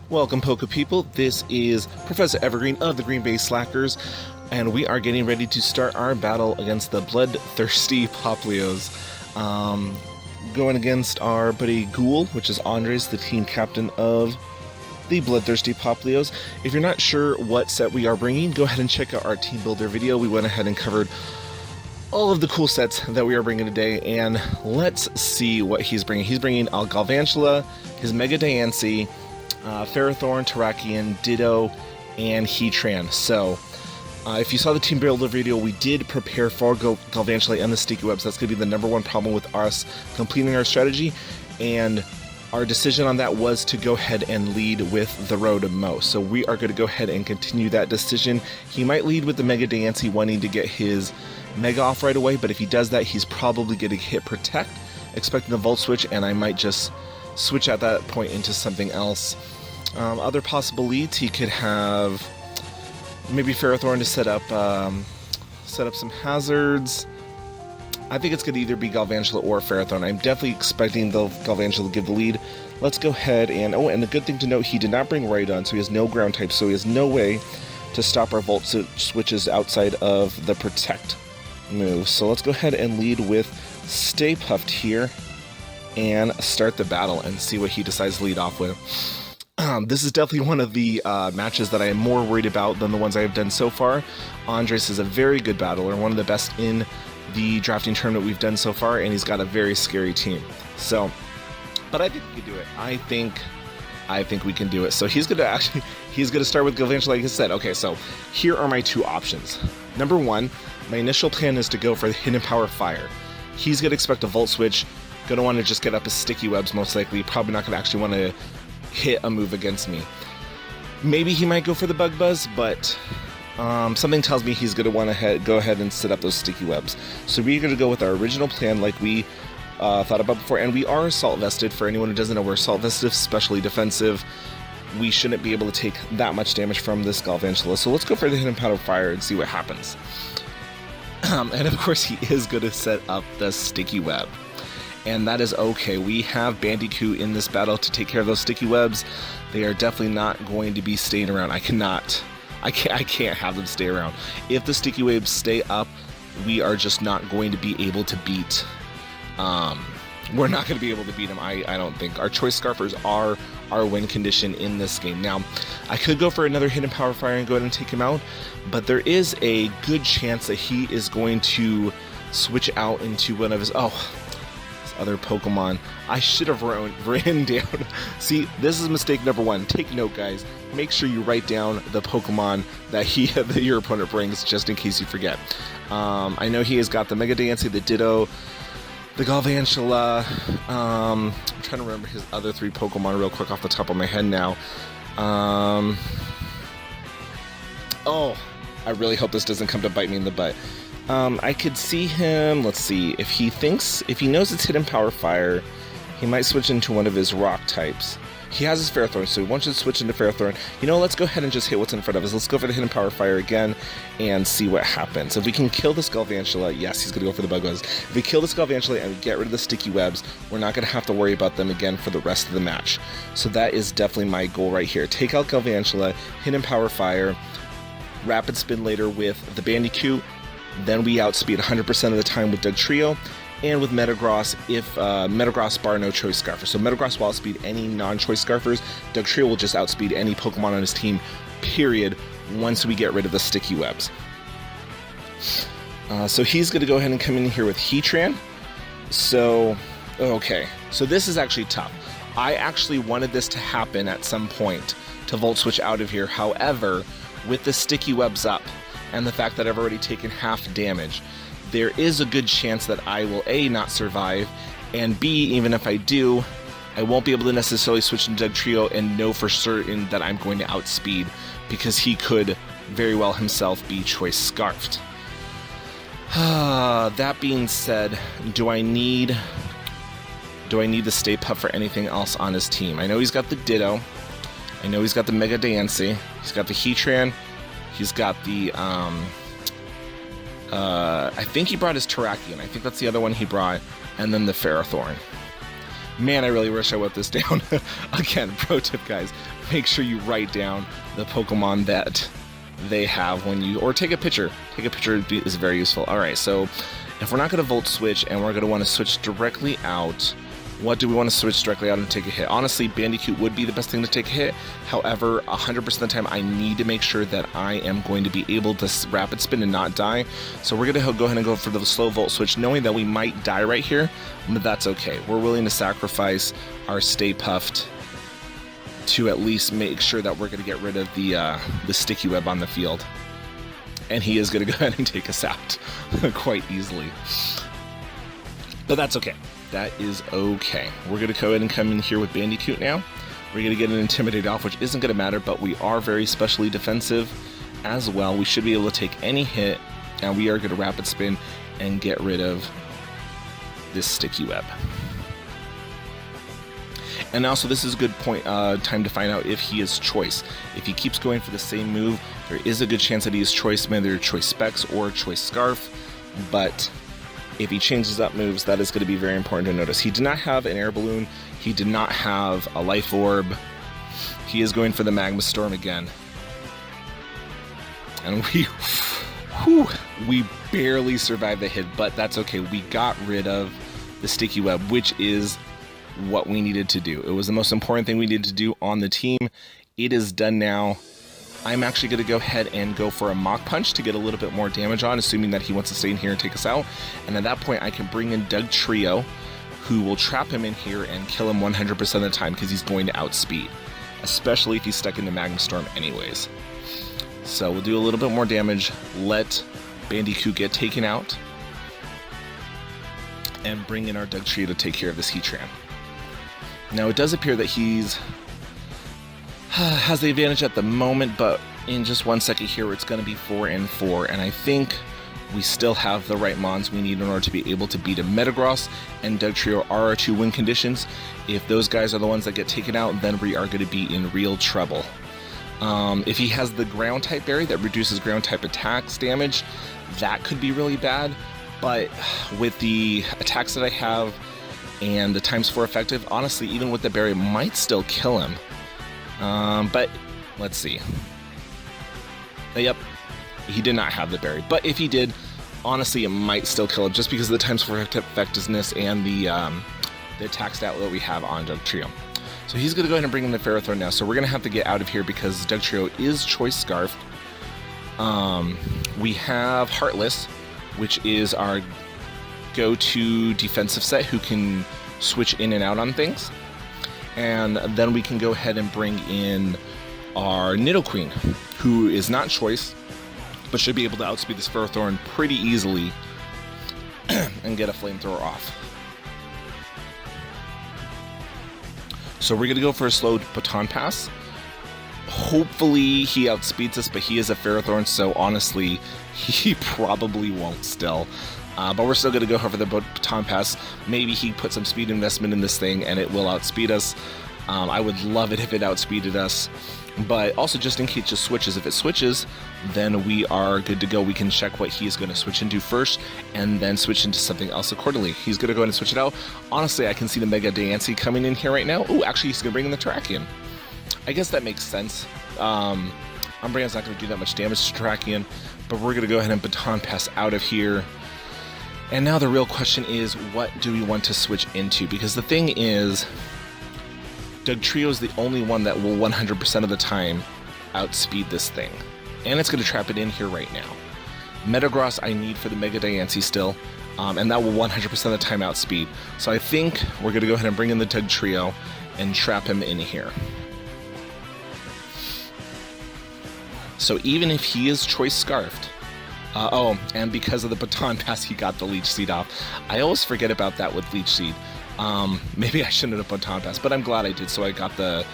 Welcome, Poke People. This is Professor Evergreen of the Green Bay Slackers, and we are getting ready to start our battle against the bloodthirsty Popplios. Going against our buddy Ghoul, which is Andres, the team captain of the bloodthirsty Popplios. If you're not sure what set we are bringing, go ahead and check out our team builder video. We went ahead and covered all of the cool sets that we are bringing today, and let's see what he's bringing. He's bringing Galvantula, his Mega Diancie, Ferrothorn, Terrakion, Ditto, and Heatran. So, if you saw the team builder video, we did prepare for Galvantula and the Sticky Webs. That's going to be the number one problem with us completing our strategy, and our decision on that was to go ahead and lead with the Road Mo. So we are going to go ahead and continue that decision. He might lead with the Mega Diancie, wanting to get his Mega off right away, but if he does that, he's probably going to hit Protect, expecting the Volt Switch, and I might just switch at that point into something else. Other possible leads, he could have maybe Ferrothorn to set up some hazards. I think it's going to either be Galvantula or Ferrothorn. I'm definitely expecting the Galvantula to give the lead. Let's go ahead and... Oh, and a good thing to note, he did not bring Rhydon, so he has no ground type, so he has no way to stop our Volt Switches outside of the Protect move. So let's go ahead and lead with Stay Puffed here and start the battle and see what he decides to lead off with. This is definitely one of the matches that I am more worried about than the ones I have done so far. Andres is a very good battler, one of the best in the drafting tournament we've done so far, and he's got a very scary team. So, but I think we can do it. I think we can do it. So he's gonna start with Galvantula, like I said. Okay, so here are my two options. Number one, my initial plan is to go for the Hidden Power Fire. He's gonna expect a Volt Switch, gonna want to just get up his Sticky Webs most likely. Probably not gonna actually want to hit a move against me. Maybe he might go for the Bug Buzz, but something tells me he's going to want to go ahead and set up those Sticky Webs. So we're going to go with our original plan like we thought about before, and we are Assault Vested. For anyone who doesn't know, we're Assault Vested, especially defensive. We shouldn't be able to take that much damage from this Galvantula, so let's go for the Hidden Power Fire and see what happens. And of course he is going to set up the Sticky Web. And that is okay. We have Bandicoot in this battle to take care of those Sticky Webs. They are definitely not going to be staying around. I can't have them stay around. If the Sticky Webs stay up, we are just not going to be able to beat. We're not going to be able to beat them, I don't think. Our Choice Scarfers are our win condition in this game. Now, I could go for another Hidden Power Fire and go ahead and take him out, but there is a good chance that he is going to switch out into one of his... other Pokemon. I should have written down. See, this is mistake number one. Take note, guys. Make sure you write down the Pokemon that your opponent brings, just in case you forget. I know he has got the Mega Diancie, the Ditto, the Galvantula. I'm trying to remember his other three Pokemon real quick off the top of my head now. I really hope this doesn't come to bite me in the butt. I could see him, let's see, if he knows it's Hidden Power Fire, he might switch into one of his rock types. He has his Ferrothorn, so he wants to switch into Ferrothorn. You know, let's go ahead and just hit what's in front of us. Let's go for the Hidden Power Fire again and see what happens. If we can kill this Galvantula, yes, he's going to go for the Bug Buzz. If we kill this Galvantula and we get rid of the Sticky Webs, we're not going to have to worry about them again for the rest of the match. So that is definitely my goal right here. Take out Galvantula, Hidden Power Fire, Rapid Spin later with the Bandicoot. Then we outspeed 100% of the time with Dugtrio, and with Metagross if Metagross bar no Choice Scarfers. So Metagross will outspeed any non-Choice Scarfers. Dugtrio will just outspeed any Pokemon on his team, period, once we get rid of the Sticky Webs. So he's going to go ahead and come in here with Heatran. So, okay. So this is actually tough. I actually wanted this to happen at some point to Volt Switch out of here. However, with the Sticky Webs up, and the fact that I've already taken half damage, there is a good chance that I will A, not survive, and B, even if I do, I won't be able to necessarily switch into Dugtrio and know for certain that I'm going to outspeed, because he could very well himself be Choice Scarfed. That being said, do I need the Stay Puft for anything else on his team? I know he's got the Ditto, I know he's got the Mega Diancie, he's got the Heatran, he's got the, I think he brought his Terrakion. I think that's the other one he brought. And then the Ferrothorn. Man, I really wish I wrote this down. Again, pro tip, guys, make sure you write down the Pokemon that they have when you, or take a picture. Take a picture is very useful. All right, so if we're not going to Volt Switch and we're going to want to switch directly out, what do we want to switch directly out and take a hit? Honestly, Bandicoot would be the best thing to take a hit. However, 100% of the time, I need to make sure that I am going to be able to rapid spin and not die. So we're going to go ahead and go for the slow Volt Switch, knowing that we might die right here, but that's okay. We're willing to sacrifice our Stay Puffed to at least make sure that we're going to get rid of the sticky web on the field. And he is going to go ahead and take us out quite easily. But that's okay. That is okay. We're going to go ahead and come in here with Bandicoot now. We're going to get an Intimidate off, which isn't going to matter, but we are very specially defensive as well. We should be able to take any hit, and we are going to rapid spin and get rid of this sticky web. And also, this is a good time to find out if he is Choice. If he keeps going for the same move, there is a good chance that he is Choice, either Choice Specs or Choice Scarf, but if he changes up moves, that is going to be very important to notice. He did not have an Air Balloon. He did not have a Life Orb. He is going for the Magma Storm again. And we barely survived the hit, but that's okay. We got rid of the Sticky Web, which is what we needed to do. It was the most important thing we needed to do on the team. It is done now. I'm actually going to go ahead and go for a Mach Punch to get a little bit more damage on, assuming that he wants to stay in here and take us out. And at that point, I can bring in Dugtrio, who will trap him in here and kill him 100% of the time because he's going to outspeed, especially if he's stuck in the Magma Storm anyways. So we'll do a little bit more damage, let Bandicoot get taken out, and bring in our Dugtrio to take care of this Heatran. Now, it does appear that he's has the advantage at the moment, but in just 1 second here, it's going to be 4-4, and I think we still have the right mons we need in order to be able to beat him. Metagross and Dugtrio are our 2 win conditions. If those guys are the ones that get taken out, then we are going to be in real trouble. If he has the ground type berry that reduces ground type attacks damage, that could be really bad, but with the attacks that I have and the ×4 effective, honestly, even with the berry, it might still kill him. But let's see. Yep, he did not have the berry, but if he did, honestly, it might still kill him just because of the ×4 effectiveness and the attack stat that we have on Dugtrio. So he's going to go ahead and bring in the Ferrothorn now. So we're going to have to get out of here because Dugtrio is Choice Scarfed. We have Heartless, which is our go-to defensive set who can switch in and out on things. And then we can go ahead and bring in our Nidoqueen, who is not Choice, but should be able to outspeed this Ferrothorn pretty easily and get a Flamethrower off. So we're going to go for a slow Baton Pass. Hopefully he outspeeds us, but he is a Ferrothorn, so honestly, he probably won't still. But we're still going to go for the Baton Pass. Maybe he put some speed investment in this thing and it will outspeed us. I would love it if it outspeeded us. But also, just in case it switches, if it switches, then we are good to go. We can check what he is going to switch into first and then switch into something else accordingly. He's going to go ahead and switch it out. Honestly, I can see the Mega Diancie coming in here right now. Oh, actually, he's going to bring in the Terrakion. I guess that makes sense. Umbreon's not going to do that much damage to Terrakion, but we're going to go ahead and Baton Pass out of here. And now the real question is, what do we want to switch into? Because the thing is, Dugtrio is the only one that will 100% of the time outspeed this thing. And it's going to trap it in here right now. Metagross I need for the Mega Diancie still, and that will 100% of the time outspeed. So I think we're going to go ahead and bring in the Dugtrio and trap him in here. So even if he is Choice Scarfed, oh, and because of the Baton Pass, he got the Leech Seed off. I always forget about that with Leech Seed. Maybe I shouldn't have Baton Pass, but I'm glad I did, so I got the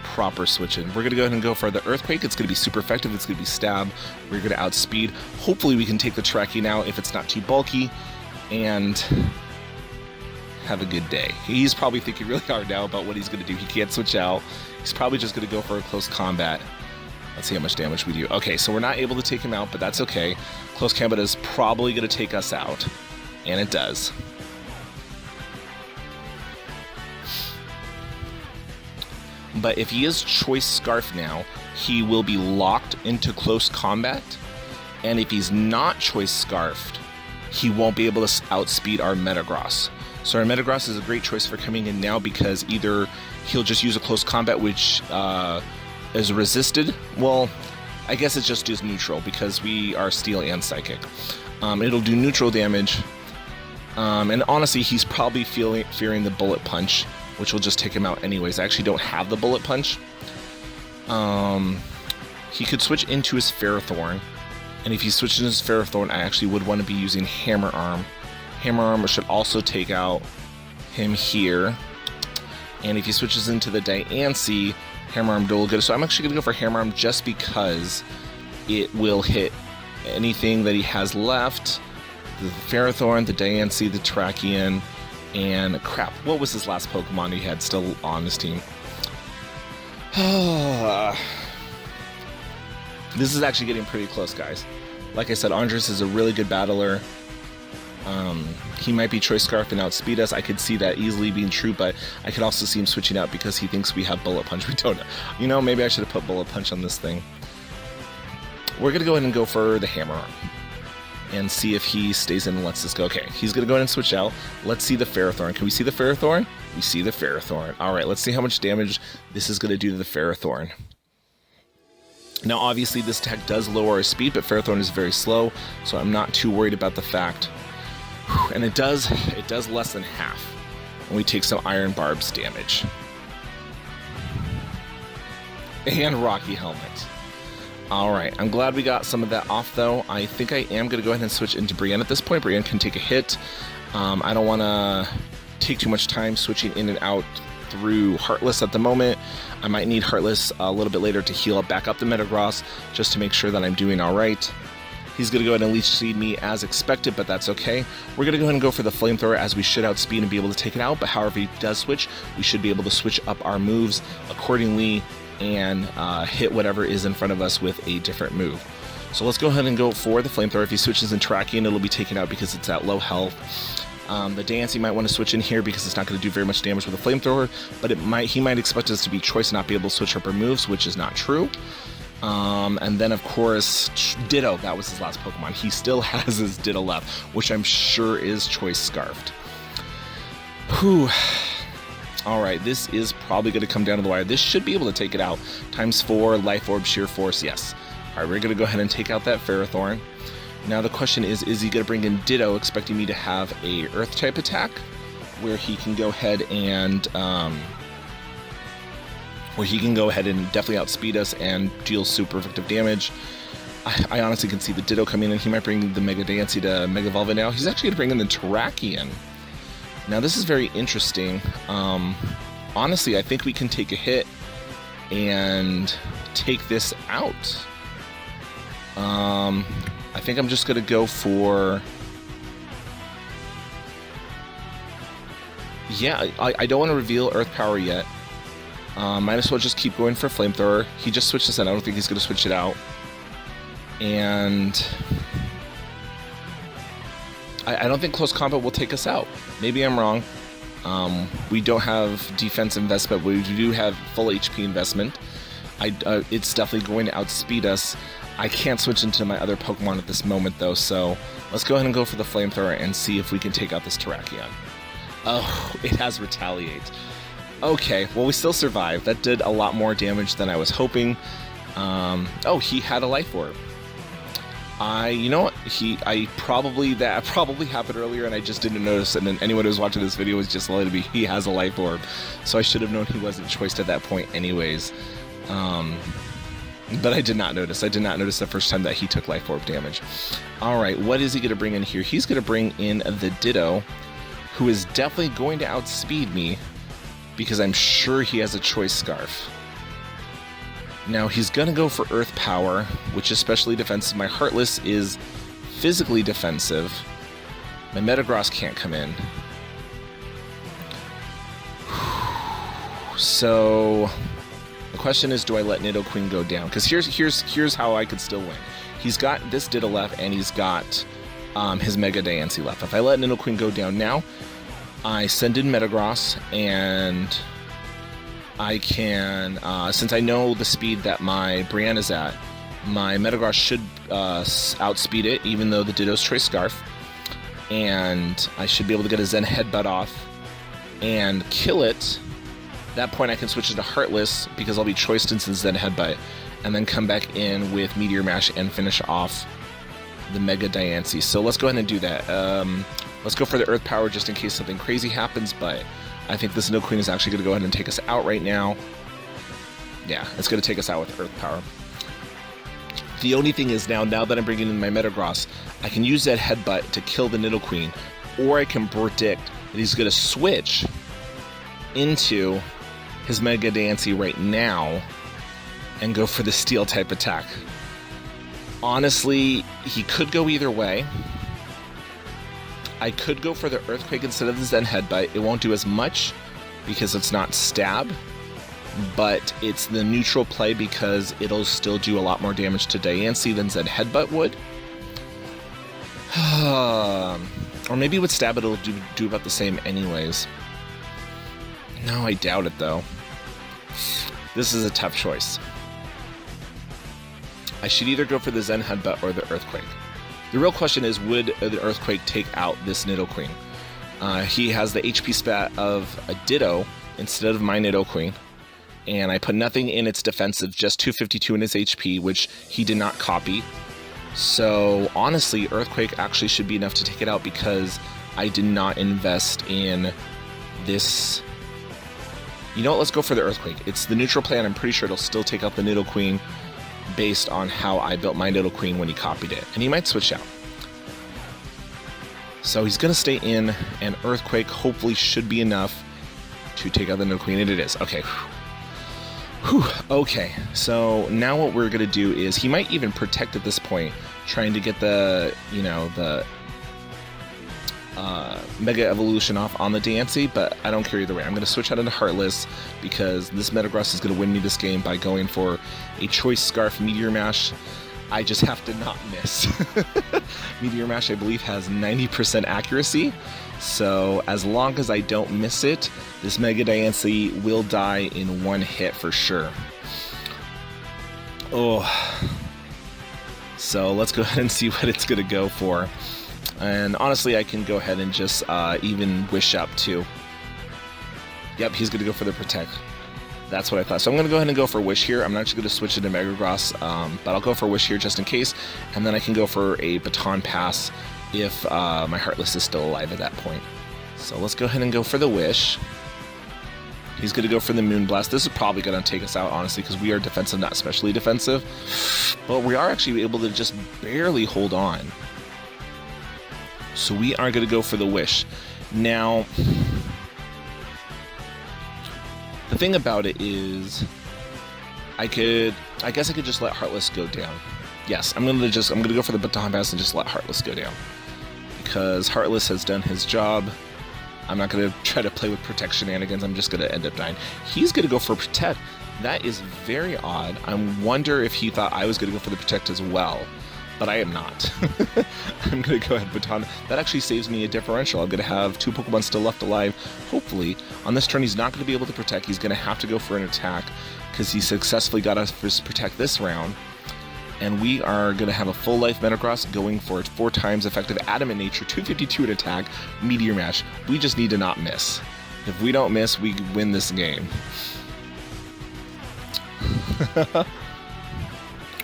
proper switch in. We're going to go ahead and go for the Earthquake. It's going to be super effective. It's going to be Stab. We're going to outspeed. Hopefully we can take the Terrakion now if it's not too bulky, and have a good day. He's probably thinking really hard now about what he's going to do. He can't switch out. He's probably just going to go for a close combat. Let's see how much damage we do. Okay, so we're not able to take him out, but that's okay. Close combat is probably going to take us out, and it does. But if he is Choice Scarf now, he will be locked into close combat. And if he's not Choice Scarfed, he won't be able to outspeed our Metagross. So our Metagross is a great choice for coming in now, because either he'll just use a close combat, which is resisted. Well, I guess it just does neutral, because we are Steel and Psychic. It'll do neutral damage. And honestly, he's probably fearing the Bullet Punch, which will just take him out anyways. I actually don't have the Bullet Punch. He could switch into his Ferrothorn. And if he switches his Ferrothorn, I actually would want to be using Hammer Arm. Hammer Arm should also take out him here. And if he switches into the Diancie, Hammer Arm will good. So I'm actually going to go for Hammer Arm just because it will hit anything that he has left. The Ferrothorn, the Diancie, the Terrakion, and crap, what was his last Pokemon he had still on his team? This is actually getting pretty close, guys. Like I said, Andres is a really good battler. He might be Choice Scarf and outspeed us. I could see that easily being true, but I could also see him switching out because he thinks we have Bullet Punch. We don't know. You know, maybe I should have put Bullet Punch on this thing. We're going to go ahead and go for the Hammer Arm and see if he stays in and lets us go. Okay, he's going to go ahead and switch out. Let's see the Ferrothorn. Can we see the Ferrothorn? We see the Ferrothorn. All right, let's see how much damage this is going to do to the Ferrothorn. Now, obviously, this attack does lower our speed, but Ferrothorn is very slow, so I'm not too worried about the fact. And it does less than half, and we take some Iron Barbs damage. And Rocky Helmet. Alright, I'm glad we got some of that off, though. I think I am going to go ahead and switch into Brienne at this point. Brienne can take a hit. I don't want to take too much time switching in and out through Heartless at the moment. I might need Heartless a little bit later to heal back up the Metagross, just to make sure that I'm doing alright. He's going to go ahead and Leech Seed me as expected, but that's okay. We're going to go ahead and go for the Flamethrower, as we should outspeed and be able to take it out, but however he does switch, we should be able to switch up our moves accordingly and hit whatever is in front of us with a different move. So let's go ahead and go for the Flamethrower. If he switches in Terrakion, it'll be taken out because it's at low health. The Diancie might want to switch in here because it's not going to do very much damage with a Flamethrower, but he might expect us to be Choice and not be able to switch up our moves, which is not true. And then, of course, Ditto. That was his last Pokemon. He still has his Ditto left, which I'm sure is Choice Scarfed. Whew. Alright, this is probably going to come down to the wire. This should be able to take it out. ×4, Life Orb, Sheer Force, yes. Alright, we're going to go ahead and take out that Ferrothorn. Now the question is he going to bring in Ditto, expecting me to have a Earth-type attack, where he can go ahead and definitely outspeed us and deal super effective damage. I honestly can see the Ditto coming in. He might bring the Mega Diancie to Mega Evolve it now. He's actually going to bring in the Terrakion. Now this is very interesting. Honestly, I think we can take a hit and take this out. I think I'm just going to go for... Yeah, I don't want to reveal Earth Power yet. Might as well just keep going for Flamethrower. He just switched this in. I don't think he's going to switch it out. And... I don't think Close Combat will take us out. Maybe I'm wrong. We don't have defense investment, but we do have full HP investment. It's definitely going to outspeed us. I can't switch into my other Pokemon at this moment, though, so let's go ahead and go for the Flamethrower and see if we can take out this Terrakion. Oh, it has Retaliate. Okay, well, we still survived. That did a lot more damage than I was hoping. Oh, he had a Life Orb. You know what? That probably happened earlier and I just didn't notice, and then anyone who was watching this video was just letting me, he has a Life Orb. So I should have known he wasn't choiced at that point anyways. But I did not notice. I did not notice the first time that he took Life Orb damage. Alright, what is he going to bring in here? He's going to bring in the Ditto, who is definitely going to outspeed me, because I'm sure he has a Choice Scarf. Now, he's going to go for Earth Power, which is specially defensive. My Heartless is physically defensive. My Metagross can't come in. So, the question is, do I let Nidoqueen go down? Because here's how I could still win. He's got this Ditto left, and he's got his Mega Diancie left. If I let Nidoqueen go down now, I send in Metagross, and I can, since I know the speed that my Brienne is at, my Metagross should outspeed it, even though the Ditto's Choice Scarf. And I should be able to get a Zen Headbutt off and kill it. At that point I can switch it to Heartless because I'll be choiced into Zen Headbutt, and then come back in with Meteor Mash and finish off the Mega Diancie. So let's go ahead and do that. Let's go for the Earth Power just in case something crazy happens, but I think this Nidoqueen is actually going to go ahead and take us out right now. Yeah, it's going to take us out with Earth Power. The only thing is now that I'm bringing in my Metagross, I can use that Headbutt to kill the Nidoqueen, or I can predict that he's going to switch into his Mega Diancie right now and go for the Steel type attack. Honestly, he could go either way. I could go for the Earthquake instead of the Zen Headbutt. It won't do as much because it's not Stab, but it's the neutral play because it'll still do a lot more damage to Diancie than Zen Headbutt would. Or maybe with Stab it'll do about the same anyways. No, I doubt it though. This is a tough choice. I should either go for the Zen Headbutt or the Earthquake. The real question is, would the Earthquake take out this Nidoqueen? He has the HP stat of a Ditto instead of my Nidoqueen, and I put nothing in its defensive, just 252 in its HP, which he did not copy. So honestly, Earthquake actually should be enough to take it out because I did not invest in this. You know what, let's go for the Earthquake. It's the neutral play, and I'm pretty sure it'll still take out the Nidoqueen based on how I built my Nidoqueen when he copied it. And he might switch out. So he's going to stay in, and Earthquake hopefully should be enough to take out the Nidoqueen, and it is. Okay. Whew. Okay, so now what we're going to do is, he might even protect at this point, trying to get the, the Mega Evolution off on the Diancie, but I don't care either way. I'm going to switch out into Heartless because this Metagross is going to win me this game by going for a Choice Scarf Meteor Mash. I just have to not miss. Meteor Mash, I believe, has 90% accuracy, so as long as I don't miss it, this Mega Diancie will die in one hit for sure. Oh. So let's go ahead and see what it's going to go for. And honestly, I can go ahead and just even Wish up too. Yep, he's going to go for the Protect. That's what I thought. So I'm going to go ahead and go for Wish here. I'm not actually going to switch it to Metagross, but I'll go for Wish here just in case. And then I can go for a Baton Pass if my Heartless is still alive at that point. So let's go ahead and go for the Wish. He's going to go for the Moonblast. This is probably going to take us out, honestly, because we are defensive, not especially defensive. But we are actually able to just barely hold on. So we are going to go for the Wish. Now, the thing about it is, I guess I could just let Heartless go down. Yes, I'm gonna go for the Baton Pass and just let Heartless go down. Because Heartless has done his job. I'm not gonna try to play with Protect shenanigans, I'm just gonna end up dying. He's gonna go for Protect. That is very odd. I wonder if he thought I was gonna go for the Protect as well. But I am not. I'm going to go ahead Baton. That actually saves me a differential. I'm going to have 2 Pokemon still left alive. Hopefully, on this turn, he's not going to be able to Protect. He's going to have to go for an attack because he successfully got us for Protect this round. And we are going to have a full life Metagross going for it 4 times effective Adamant Nature, 252 in attack, Meteor Mash. We just need to not miss. If we don't miss, we win this game.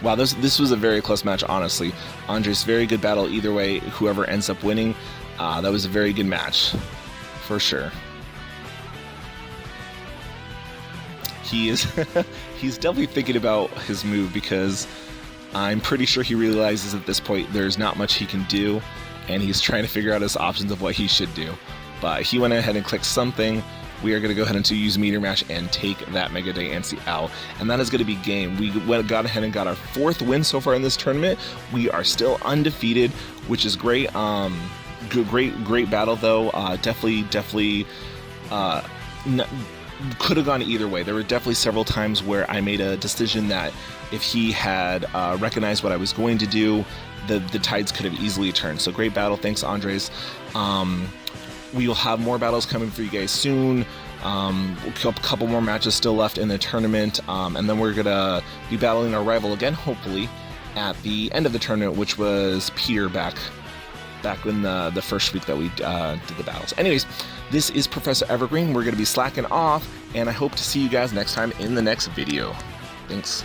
Wow, this was a very close match, honestly. Andres, very good battle either way. Whoever ends up winning, that was a very good match, for sure. He is, he's definitely thinking about his move because I'm pretty sure he realizes at this point there's not much he can do, and he's trying to figure out his options of what he should do. But he went ahead and clicked something. We are going to go ahead and use Meteor Mash and take that Mega Diancie out. And that is going to be game. We got ahead and got our 4th win so far in this tournament. We are still undefeated, which is great. Great battle, though. Definitely could have gone either way. There were definitely several times where I made a decision that if he had recognized what I was going to do, the tides could have easily turned. So great battle. Thanks, Andres. We will have more battles coming for you guys soon. A couple more matches still left in the tournament, and then we're gonna be battling our rival again, hopefully, at the end of the tournament, which was Peter back in the first week that we did the battles. Anyways, this is Professor Evergreen. We're gonna be slacking off, and I hope to see you guys next time in the next video. Thanks.